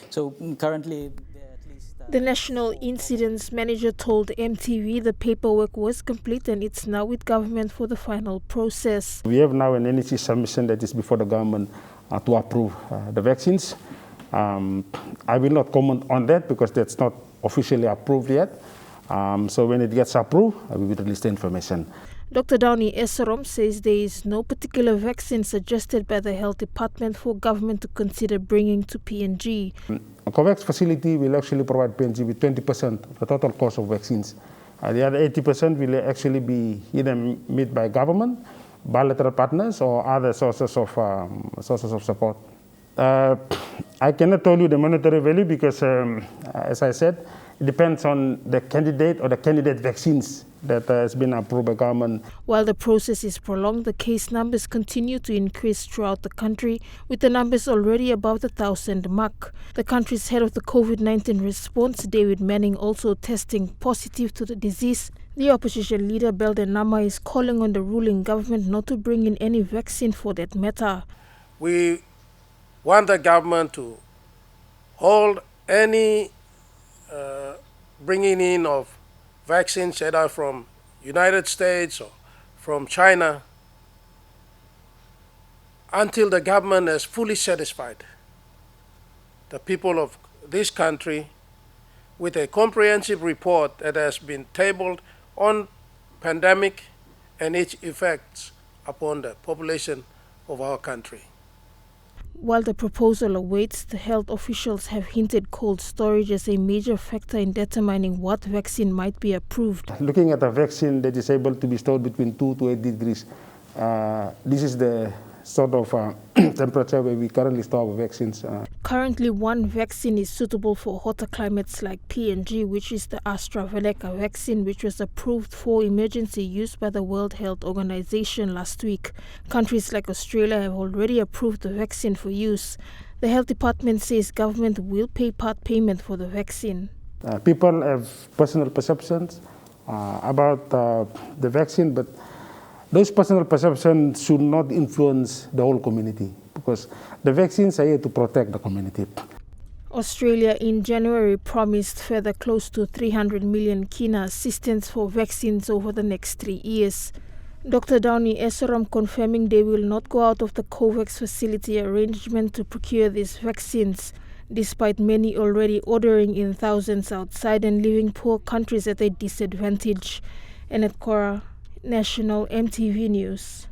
So currently, at least The National Incidents Manager told EMTV the paperwork was complete and it's now with government for the final process. We have now an NEC submission that is before the government to approve the vaccines. I will not comment on that because that's not officially approved yet. So when it gets approved, we will release the information. Dr. Downey Esserom says there is no particular vaccine suggested by the Health Department for government to consider bringing to PNG. A COVAX facility will actually provide PNG with 20% of the total cost of vaccines. The other 80% will actually be either made by government, bilateral partners, or other sources of support. I cannot tell you the monetary value because, as I said, it depends on the candidate or the candidate vaccines that has been approved by government. While the process is prolonged, the case numbers continue to increase throughout the country, with the numbers already above the 1,000 mark. The country's head of the COVID-19 response, David Manning, also testing positive to the disease. The opposition leader, Belden Nama, is calling on the ruling government not to bring in any vaccine for that matter. We want the government to hold any bringing in of vaccines either from United States or from China until the government is fully satisfied the people of this country with a comprehensive report that has been tabled on pandemic and its effects upon the population of our country. While the proposal awaits, the health officials have hinted cold storage as a major factor in determining what vaccine might be approved. Looking at a vaccine that is able to be stored between 2 to 8 degrees, this is the sort of temperature where we currently store our vaccines. Currently, one vaccine is suitable for hotter climates like PNG, which is the AstraZeneca vaccine, which was approved for emergency use by the World Health Organization last week. Countries like Australia have already approved the vaccine for use. The Health Department says government will pay part payment for the vaccine. People have personal perceptions about the vaccine, but those personal perceptions should not influence the whole community because the vaccines are here to protect the community. Australia in January promised further close to 300 million kina assistance for vaccines over the next 3 years. Dr. Downey Esserom confirming they will not go out of the COVAX facility arrangement to procure these vaccines, despite many already ordering in thousands outside and leaving poor countries at a disadvantage. And at Cora, National EMTV News.